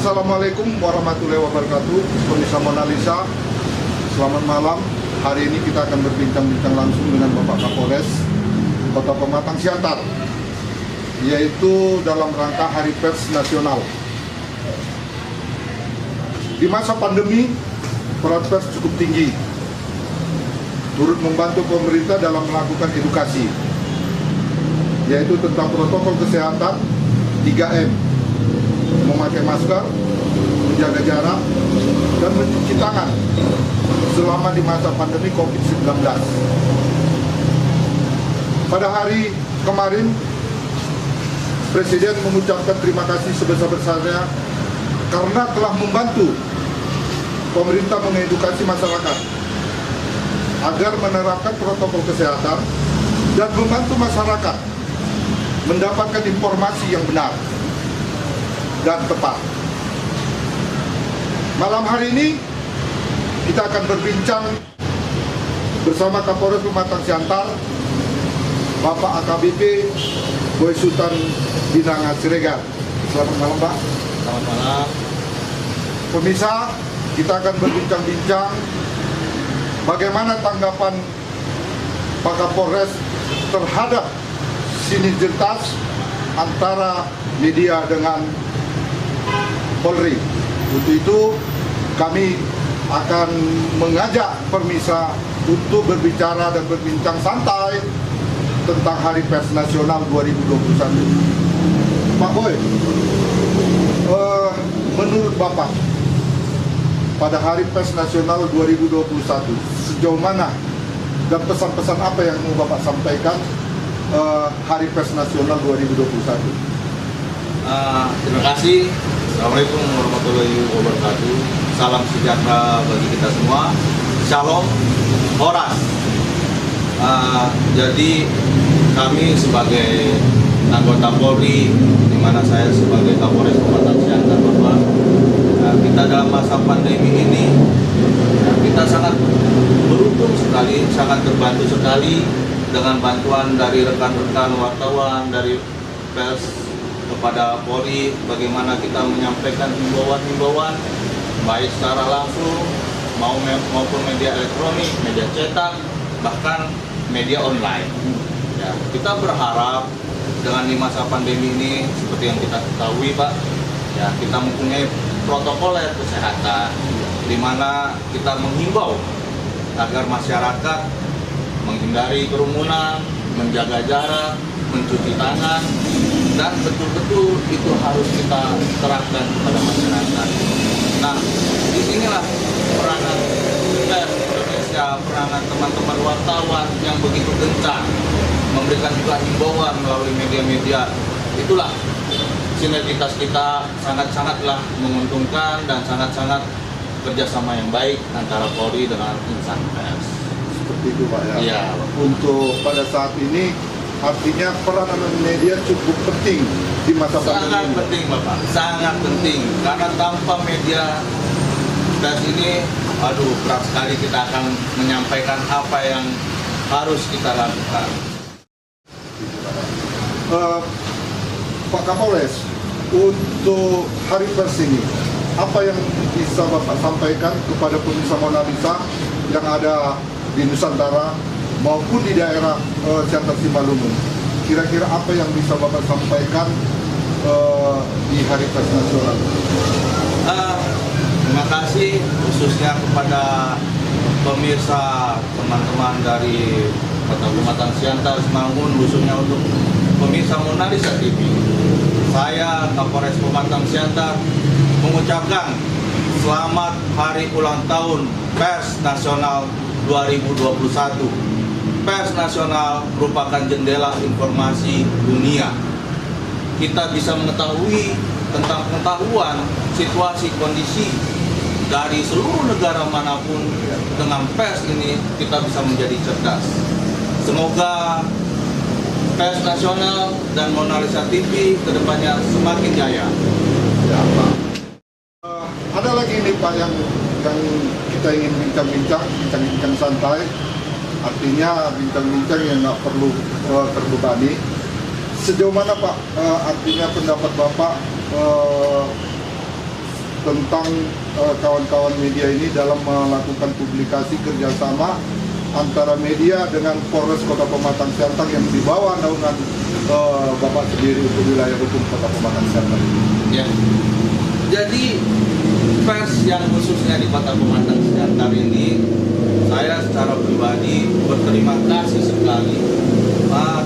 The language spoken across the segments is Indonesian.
Assalamualaikum warahmatullahi wabarakatuh. Pemirsa Mona Lisa, selamat malam. Hari ini kita akan berbincang-bincang langsung dengan Bapak Kapolres Kota Pematang Siantar, yaitu dalam rangka Hari Pers Nasional. Di masa pandemi, peran pers cukup tinggi, turut membantu pemerintah dalam melakukan edukasi, yaitu tentang protokol kesehatan 3M, memakai masker, menjaga jarak, dan mencuci tangan selama di masa pandemi COVID-19. Pada hari kemarin, Presiden mengucapkan terima kasih sebesar-besarnya karena telah membantu pemerintah mengedukasi masyarakat agar menerapkan protokol kesehatan dan membantu masyarakat mendapatkan informasi yang benar dan tepat. Malam hari ini kita akan berbincang bersama Kapolres Pematang Siantar, Bapak AKBP Boy Sultan Binanga Siregar. Selamat malam, Pak. Selamat malam. Pemirsa, kita akan berbincang-bincang bagaimana tanggapan Pak Kapolres terhadap sinergitas antara media dengan Polri. Untuk itu kami akan mengajak pemirsa untuk berbicara dan berbincang santai tentang Hari Pers Nasional 2021. Pak Boy, menurut Bapak, pada Hari Pers Nasional 2021 sejauh mana dan pesan-pesan apa yang mau Bapak sampaikan Hari Pers Nasional 2021? Terima kasih. Assalamualaikum warahmatullahi wabarakatuh. Salam sejahtera bagi kita semua. Shalom, Horas. Jadi kami sebagai anggota Polri, di mana saya sebagai Kapolres Pematang Siantar, Bapak, kita dalam masa pandemi ini, kita sangat beruntung sekali, sangat terbantu sekali dengan bantuan dari rekan-rekan wartawan, dari pers kepada Polri, bagaimana kita menyampaikan himbauan-himbauan baik secara langsung maupun media elektronik, media cetak, bahkan media online. Ya, kita berharap dengan di masa pandemi ini seperti yang kita ketahui, Pak, ya, kita mempunyai protokoler kesehatan di mana kita menghimbau agar masyarakat menghindari kerumunan, menjaga jarak, mencuci tangan, dan betul-betul itu harus kita terapkan kepada masyarakat. Nah, disinilah peranan pers Indonesia, peranan teman-teman wartawan yang begitu gencar memberikan juga himbauan melalui media-media. Itulah sinergitas kita sangat-sangatlah menguntungkan dan sangat-sangat kerjasama yang baik antara Polri dengan insan pers. Seperti itu, Pak, ya? Iya. Untuk pada saat ini artinya peranan media cukup penting di masa pandemi. Sangat penting, Bapak, sangat penting. Karena tanpa media pers ini, berat sekali kita akan menyampaikan apa yang harus kita lakukan. Pak Kapolres, untuk Hari Pers ini, apa yang bisa Bapak sampaikan kepada pemirsa Mona Lisa yang ada di Nusantara maupun di daerah Siantar Simalungun? Kira-kira apa yang bisa Bapak sampaikan di Hari Pers Nasional? Terima kasih khususnya kepada pemirsa, teman-teman dari Kota Pematang Siantar Simalungun, khususnya untuk pemirsa Mona Lisa TV. Saya Kapolres Pematang Siantar mengucapkan selamat Hari Ulang Tahun Pers Nasional 2021. Pers Nasional merupakan jendela informasi dunia. Kita bisa mengetahui tentang pengetahuan situasi kondisi dari seluruh negara manapun dengan pers ini kita bisa menjadi cerdas. Semoga pers nasional dan Mona Lisa TV kedepannya semakin jaya. Ya, Pak. Ada lagi nih Pak yang kita ingin bincang santai. Artinya bincang-bincang yang nggak perlu terbebani. Sejauh mana Pak artinya pendapat Bapak tentang kawan-kawan media ini dalam melakukan publikasi kerjasama antara media dengan Polres Kota Pematang Siantar yang dibawa naungan Bapak sendiri untuk wilayah hukum Kota Pematang Siantar? Ya. Jadi pers yang khususnya di Kota Pematang Siantar ini, saya secara pribadi berterima kasih sekali.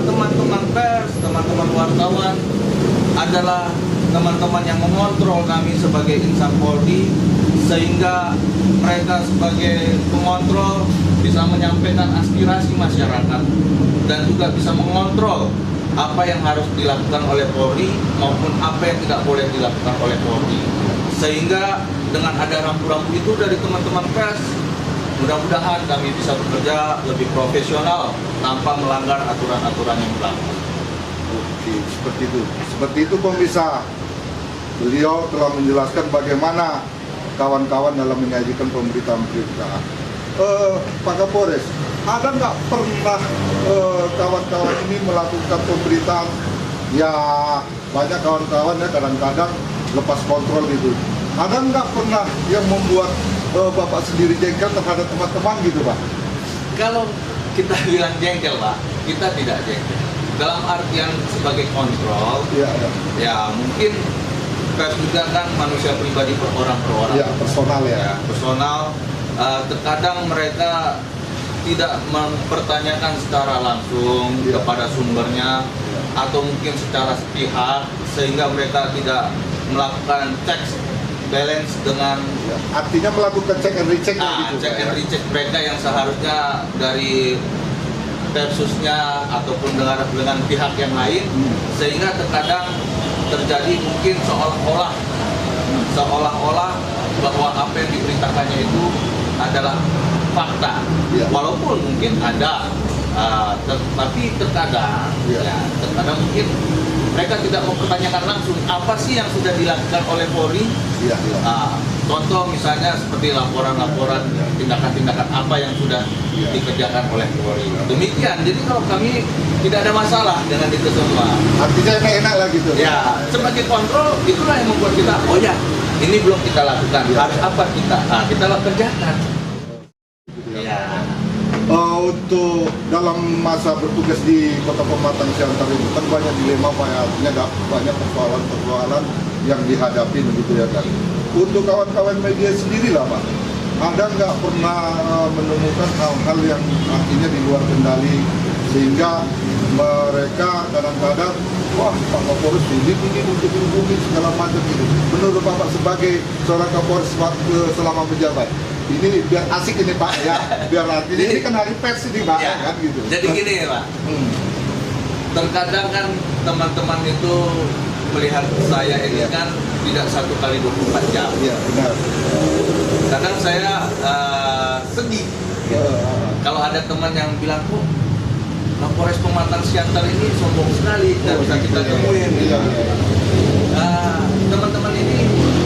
Teman-teman pers, teman-teman wartawan adalah teman-teman yang mengontrol kami sebagai insan Polri, sehingga mereka sebagai pengontrol bisa menyampaikan aspirasi masyarakat dan juga bisa mengontrol apa yang harus dilakukan oleh Polri maupun apa yang tidak boleh dilakukan oleh Polri. Sehingga dengan ada rambu-rambu itu dari teman-teman pers, mudah-mudahan kami bisa bekerja lebih profesional tanpa melanggar aturan-aturan yang berlaku. Oke, seperti itu. Seperti itu pemirsa. Beliau telah menjelaskan bagaimana kawan-kawan dalam menyajikan pemberitaan-pemberitaan. Pak Kapolres, ada nggak pernah kawan-kawan ini melakukan pemberitaan? Ya banyak kawan-kawan ya kadang-kadang lepas kontrol gitu. Ada nggak pernah yang membuat Bapak sendiri jengkel terhadap teman-teman gitu Pak? Kalau kita bilang jengkel Pak, kita tidak jengkel. Dalam artian sebagai kontrol, ya mungkin pers juga kan manusia pribadi per orang. Ya, personal ya. Personal. Terkadang mereka tidak mempertanyakan secara langsung kepada sumbernya, atau mungkin secara sepihak, sehingga mereka tidak melakukan checks balance dengan artinya melakukan check and recheck gitu. Check and recheck mereka yang seharusnya dari versusnya ataupun dengan pihak yang lain, sehingga terkadang terjadi mungkin seolah-olah bahwa apa yang diberitakannya itu adalah fakta, walaupun mungkin ada, tapi terkadang terkadang mungkin mereka tidak mempertanyakan langsung apa sih yang sudah dilakukan oleh Polri. Contoh misalnya seperti laporan-laporan tindakan-tindakan apa yang sudah dikerjakan oleh Polri. Demikian, jadi kalau kami tidak ada masalah dengan itu semua. Artinya enak-enak lah gitu. Ya, sebagai kontrol itulah yang membuat kita, oh ya, ini belum kita lakukan, harus apa kita? Kita kerjakan. Untuk dalam masa bertugas di Kota Pematang Siantar itu kan banyak dilema Pak, artinya banyak persoalan-persoalan yang dihadapi begitu ya kan. Untuk kawan-kawan media sendiri lah Pak, ada nggak pernah menemukan hal-hal yang artinya di luar kendali sehingga mereka kadang-kadang wah Pak Kapolres ini untuk dihubungi segala macam gitu. Menurut Bapak sebagai seorang Kapolres selama menjabat, ini biar asik ini Pak ya, biar artinya ini kan hari pers ini Pak kan gitu. Jadi gini Pak, terkadang kan teman-teman itu melihat saya ini kan tidak 1 kali 24 jam. Iya benar. Kadang saya sedih kalau ada teman yang bilang, kok Kapolres Pematang Siantar ini sombong sekali, tidak bisa kita temuin. Teman-teman ini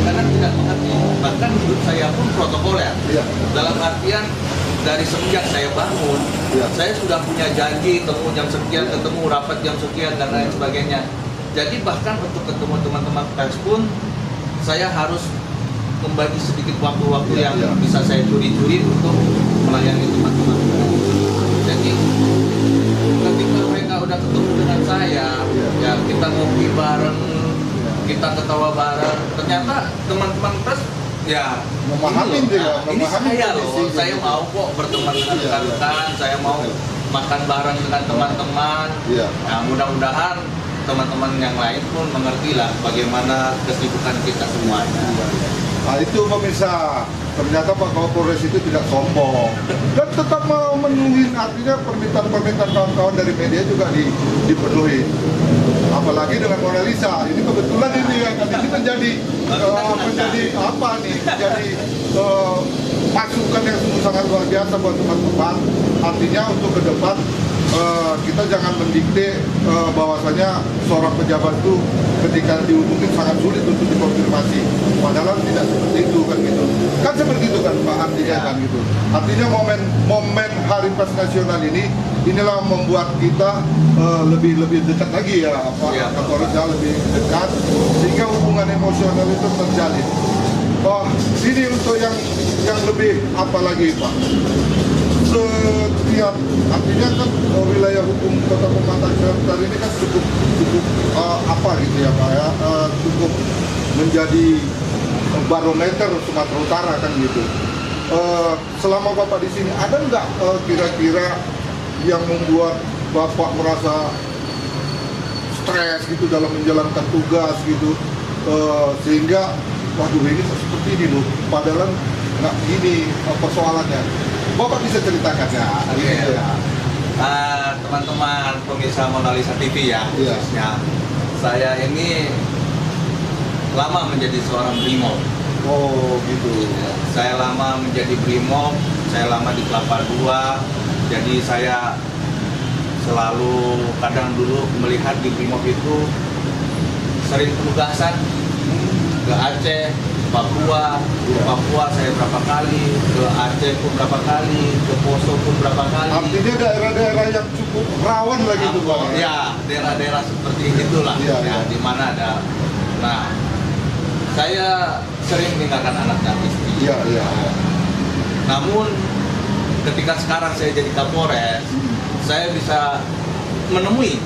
kadang tidak mengerti, bahkan hidup saya pun protokoler. Dalam artian dari semenjak saya bangun, saya sudah punya janji ketemu jam sekian, ketemu rapat jam sekian dan lain sebagainya. Jadi bahkan untuk ketemu teman-teman pers pun saya harus membagi sedikit waktu-waktu yang bisa saya curi-curi untuk melayani teman-teman. Jadi ketika mereka udah ketemu dengan saya, ya kita ngopi bareng, kita ketawa bareng. Ternyata teman-teman pers ya memahami ini saya loh, saya mau kok berteman dengan rekan-rekan, saya mau makan bareng dengan teman-teman. Nah, mudah-mudahan teman-teman yang lain pun mengerti lah bagaimana kesibukan kita semuanya. Nah itu pemirsa, ternyata Pak Kapolres itu tidak sombong dan tetap mau memenuhi, artinya permintaan-permintaan kawan-kawan dari media juga dipenuhi. Apalagi dengan Mona Lisa, ini kebetulan ini yang ini menjadi apa nih, menjadi masukan yang sungguh sangat luar biasa buat teman-teman. Artinya untuk ke depan kita jangan mendikte bahwasanya seorang pejabat itu ketika dihubungin sangat sulit untuk dikonfirmasi. Padahal tidak seperti itu kan gitu. Kan seperti itu kan Pak, artinya kan gitu. Artinya momen Hari Pers Nasional inilah membuat kita lebih dekat lagi ya, Kapolresnya lebih dekat sehingga hubungan emosional itu terjalin. Oh, ini untuk yang lebih apa lagi Pak? Setiap artinya kan wilayah hukum Kota Pematang Siantar ini kan cukup apa gitu ya Pak ya, cukup menjadi barometer Sumatera Utara kan gitu. Selama Bapak di sini ada nggak kira-kira yang membuat Bapak merasa stres gitu dalam menjalankan tugas gitu, sehingga waduh ini seperti ini loh, padahal nggak gini persoalannya. Bapak bisa ceritakan ya? Oke. Gitu ya. Teman-teman pemirsa Mona Lisa TV ya, khususnya saya ini lama menjadi seorang brimob. Oh gitu. Saya lama menjadi brimob, saya lama di Kelapa II. Jadi saya selalu kadang dulu melihat di brimob itu sering penugasan ke Aceh, Papua saya berapa kali, ke Aceh pun berapa kali, ke Poso pun berapa kali. Artinya daerah-daerah yang cukup rawan lagi tuh Pak. Ya, daerah-daerah seperti itulah, ya. di mana ada. Nah, saya sering meninggalkan anak dan istri. Iya. Namun ketika sekarang saya jadi Kapolres, saya bisa menemui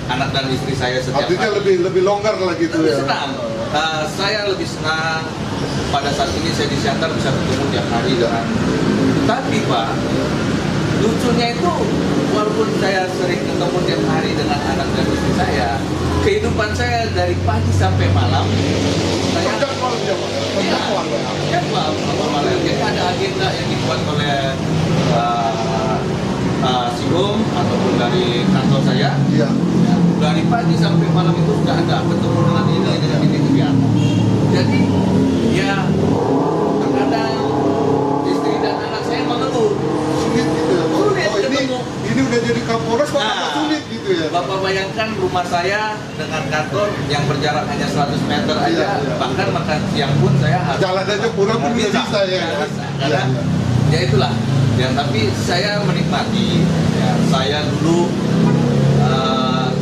anak dan istri saya setiap Artinya hari. lebih longgar lagi tuh Lebih ya. senang. Saya lebih senang pada saat ini saya di Siantar bisa ketemu tiap hari dengan. Tapi Pak, lucunya itu walaupun saya sering ketemu tiap hari dengan anak dan istri saya, kehidupan saya dari pagi sampai malam saya malam. Jadi ada agenda yang dibuat oleh Sigum ataupun dari kantor saya. Iya. Dari pagi sampai malam itu sudah ada ketemu dengan ini kegiatan. Jadi ya terkadang istri dan anak saya mengeluh Sulit gitu ya. Sulit Oh, ketemu. ini udah jadi Kapolres kok Nah, sulit gitu ya. Bapak bayangkan rumah saya dengan kantor yang berjarak hanya 100 meter aja, Iya. bahkan makan siang pun saya harus Jalan aja pulang pun udah bisa ya. Nggak bisa. Iya. Karena ya itulah. Ya, tapi saya menikmati. Ya, saya dulu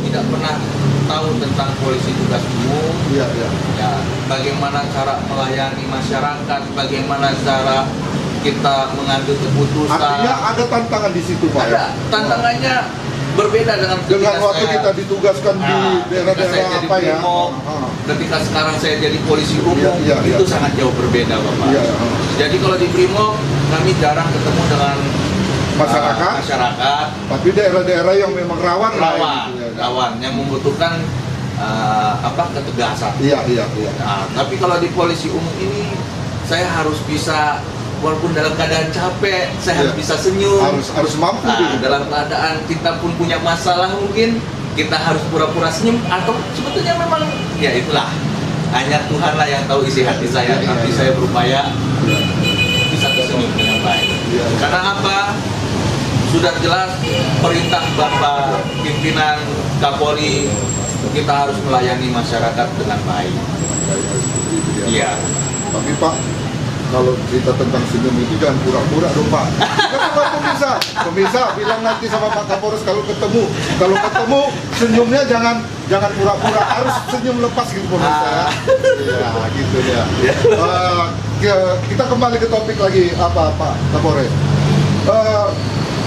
tidak pernah tahu tentang polisi tugas umum. Iya. Ya, bagaimana cara melayani masyarakat, bagaimana cara kita mengambil keputusan. Artinya ada tantangan di situ Pak. Ada tantangannya berbeda dengan Waktu kita ditugaskan di ketika saya daerah-daerah jadi apa ya. brimob, ketika sekarang saya jadi polisi umum, Iya. itu sangat jauh berbeda Bapak. Iya. Jadi kalau di brimob kami jarang ketemu dengan Masyarakat. Tapi daerah-daerah yang memang rawan gitu ya. rawan yang membutuhkan ketegasan. Iya. Nah, tapi kalau di polisi umum ini saya harus bisa, walaupun dalam keadaan capek, saya harus bisa senyum. Harus mampu gitu. Dalam keadaan kita pun punya masalah mungkin kita harus pura-pura senyum, atau sebetulnya memang ya itulah hanya Tuhanlah yang tahu isi hati saya. Tapi saya berupaya bisa tersenyum dengan baik. Karena apa? Sudah jelas perintah Bapak pimpinan Kapolri, kita harus melayani masyarakat dengan baik. Iya. Tapi Pak, kalau cerita tentang senyum itu jangan pura-pura dong Pak. Kita pemirsa bilang nanti sama Pak Kapolres kalau ketemu senyumnya jangan pura-pura, harus senyum lepas gitu pemirsa. Ya gitu ya. Kita kembali ke topik lagi Pak Kapolres.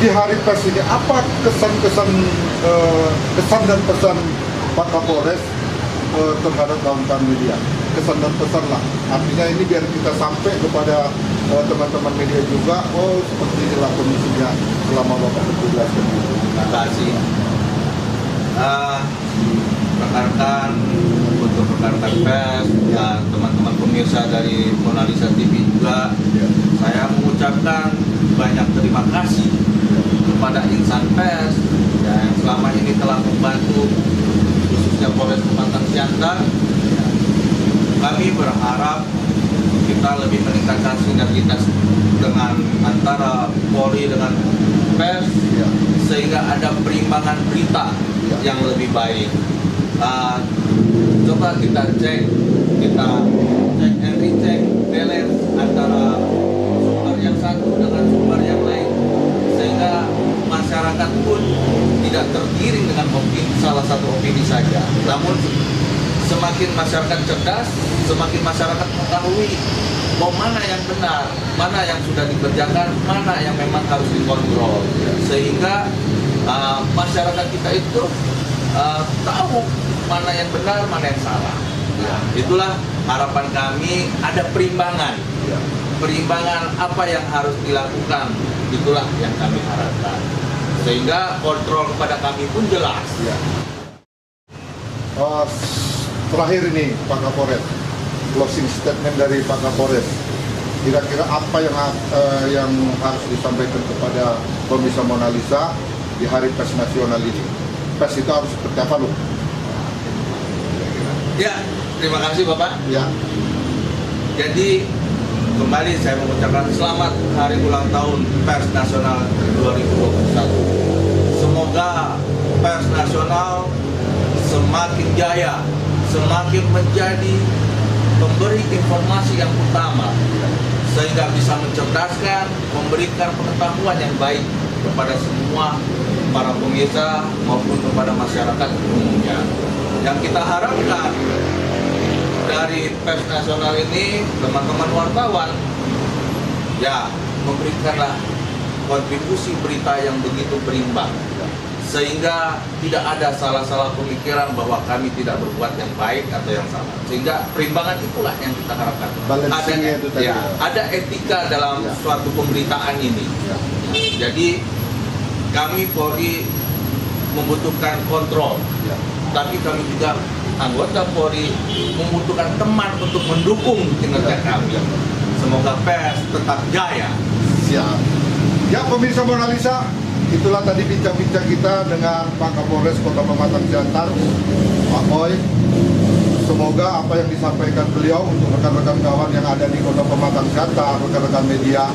Di Hari Pers ini apa kesan dan pesan Pak Kapolres terhadap kawan-kawan media? Kesan dan pesan lah, artinya ini biar kita sampai kepada teman-teman media juga. Oh, seperti inilah kondisinya selama Bapak bertugas. Terima kasih. Rekan-rekan untuk rekan-rekan pers dan teman-teman pemirsa dari Mona Lisa TV juga, saya mengucapkan banyak terima kasih kepada insan pers yang selama ini telah membantu, khususnya Polres Pematang Siantar. Kami berharap kita lebih meningkatkan sinergitas dengan antara Polri dengan pers, Ya. sehingga ada perimbangan berita Ya. yang lebih baik. Coba kita cek and recheck balance antara sumber yang satu dengan sumber yang lain, sehingga masyarakat pun tidak tergiring dengan salah satu opini saja. Namun semakin masyarakat cerdas, semakin masyarakat mengetahui bahwa mana yang benar, mana yang sudah dikerjakan, mana yang memang harus dikontrol, sehingga masyarakat kita itu tahu mana yang benar, mana yang salah. Itulah harapan kami, ada perimbangan. Ya. Perimbangan apa yang harus dilakukan, itulah yang kami harapkan. Sehingga kontrol kepada kami pun jelas. Ya. Terakhir ini Pak Kapolres, closing statement dari Pak Kapolres. Kira-kira apa yang harus disampaikan kepada pemirsa Mona Lisa di Hari Pers Nasional ini? Pers itu harus seperti apa, loh? Ya, terima kasih Bapak. Ya. Jadi kembali saya mengucapkan selamat Hari Ulang Tahun Pers Nasional 2021. Semoga Pers Nasional semakin jaya, semakin menjadi pemberi informasi yang utama, sehingga bisa mencerdaskan, memberikan pengetahuan yang baik kepada semua para pemirsa maupun kepada masyarakat umumnya. Yang kita harapkan dari Pers Nasional ini, teman-teman wartawan, ya, memberikanlah kontribusi berita yang begitu berimbang, sehingga tidak ada salah-salah pemikiran bahwa kami tidak berbuat yang baik atau yang salah. Sehingga perimbangan itulah yang kita harapkan. Balancingnya itu tadi. Ya, ada etika dalam Ya. suatu pemberitaan ini. Ya. Jadi kami Polri membutuhkan kontrol, Ya. tapi kami juga anggota Polri membutuhkan teman untuk mendukung kinerja kami. Semoga pers tetap jaya. Siap. Ya, pemirsa Mona Lisa, itulah tadi bincang-bincang kita dengan Pak Kapolres Kota Pematang Siantar, Pak Boy. Semoga apa yang disampaikan beliau untuk rekan-rekan kawan yang ada di Kota Pematang Siantar, rekan-rekan media,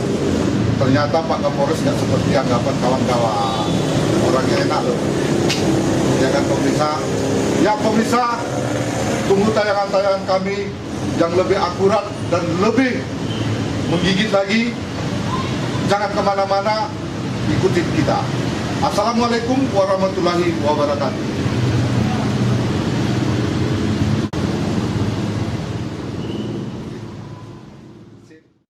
ternyata Pak Kapolres nggak seperti anggapan kawan-kawan. Orangnya enak loh. Ya kan pemirsa? Ya pemirsa, tunggu tayangan-tayangan kami yang lebih akurat dan lebih menggigit lagi. Jangan kemana-mana, ikutin kita. Assalamualaikum warahmatullahi wabarakatuh.